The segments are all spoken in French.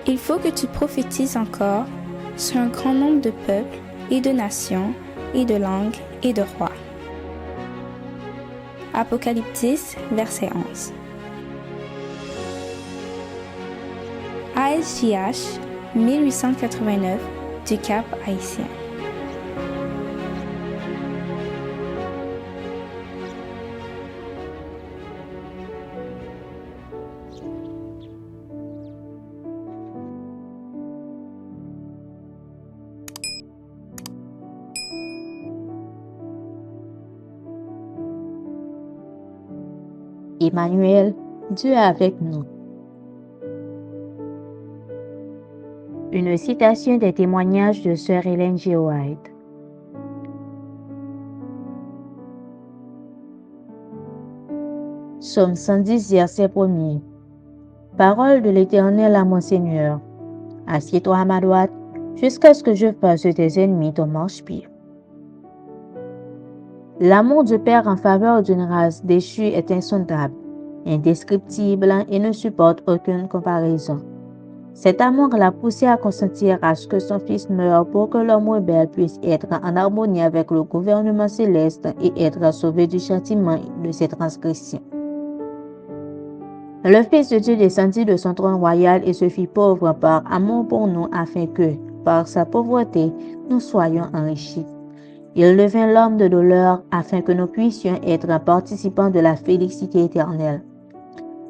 Il faut que tu prophétises encore sur un grand nombre de peuples et de nations et de langues et de rois. Apocalypse 10, verset 11. ASJH 1889 du Cap Haïtien. Emmanuel, Dieu est avec nous. Une citation des témoignages de Sœur Ellen G. White. Psaume 110, verset 1er. Parole de l'Éternel à mon Seigneur. Assieds-toi à ma droite, jusqu'à ce que je fasse de tes ennemis ton marchepied. L'amour du Père en faveur d'une race déchue est insondable, indescriptible et ne supporte aucune comparaison. Cet amour l'a poussé à consentir à ce que son Fils meure pour que l'homme rebelle puisse être en harmonie avec le gouvernement céleste et être sauvé du châtiment de ses transgressions. Le Fils de Dieu descendit de son trône royal et se fit pauvre par amour pour nous afin que, par sa pauvreté, nous soyons enrichis. Il devint l'homme de douleur afin que nous puissions être participants de la félicité éternelle.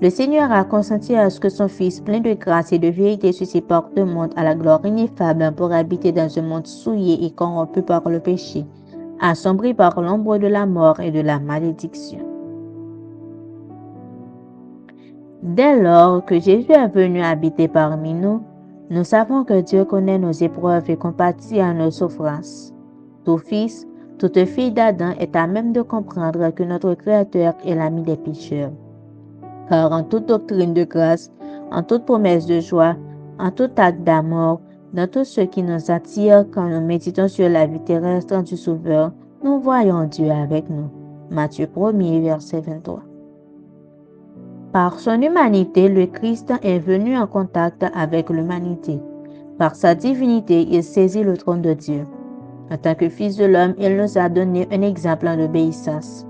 Le Seigneur a consenti à ce que son Fils, plein de grâce et de vérité sur ses portes, monte à la gloire ineffable pour habiter dans un monde souillé et corrompu par le péché, assombri par l'ombre de la mort et de la malédiction. Dès lors que Jésus est venu habiter parmi nous, nous savons que Dieu connaît nos épreuves et compatit à nos souffrances. Tout fils, toute fille d'Adam est à même de comprendre que notre Créateur est l'ami des pécheurs. Car en toute doctrine de grâce, en toute promesse de joie, en tout acte d'amour, dans tout ce qui nous attire quand nous méditons sur la vie terrestre du Sauveur, nous voyons Dieu avec nous. Matthieu 1er, verset 23. Par son humanité, le Christ est venu en contact avec l'humanité. Par sa divinité, il saisit le trône de Dieu. En tant que Fils de l'homme, il nous a donné un exemple d'obéissance.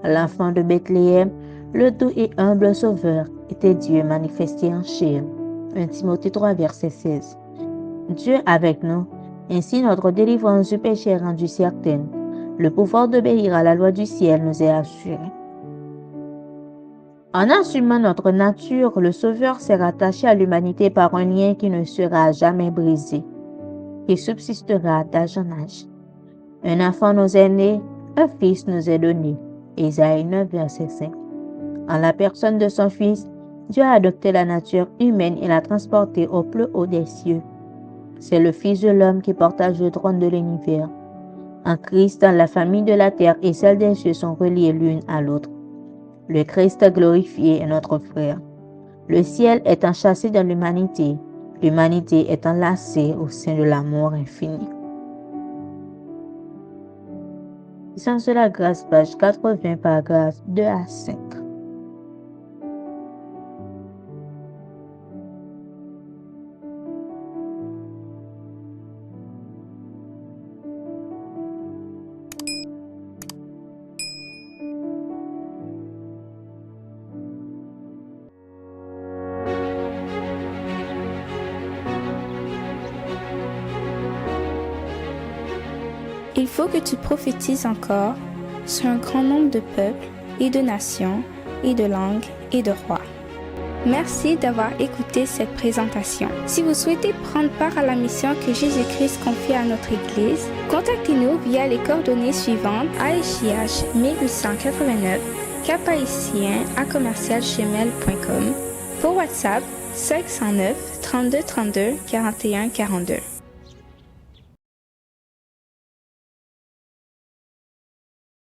L'enfant de Bethléem, le doux et humble Sauveur, était Dieu manifesté en chair. 1 Timothée 3, verset 16. Dieu avec nous, ainsi notre délivrance du péché est rendue certaine. Le pouvoir d'obéir à la loi du ciel nous est assuré. En assumant notre nature, le Sauveur s'est rattaché à l'humanité par un lien qui ne sera jamais brisé, qui subsistera d'âge en âge. Un enfant nous est né, un fils nous est donné. Ésaïe 9, verset 5. En la personne de son Fils, Dieu a adopté la nature humaine et l'a transportée au plus haut des cieux. C'est le Fils de l'homme qui partage le trône de l'univers. En Christ, la famille de la terre et celle des cieux sont reliées l'une à l'autre. Le Christ glorifié est notre frère. Le ciel est enchâssé dans l'humanité. L'humanité est enlacée au sein de l'amour infini. Sens de la grâce, page 80, paragraphes 2 à 5. Il faut que tu prophétises encore sur un grand nombre de peuples et de nations et de langues et de rois. Merci d'avoir écouté cette présentation. Si vous souhaitez prendre part à la mission que Jésus-Christ confie à notre Église, contactez-nous via les coordonnées suivantes: ASJH 1889, caphaïtien@gmail.com, pour WhatsApp 509 32 32 41 42.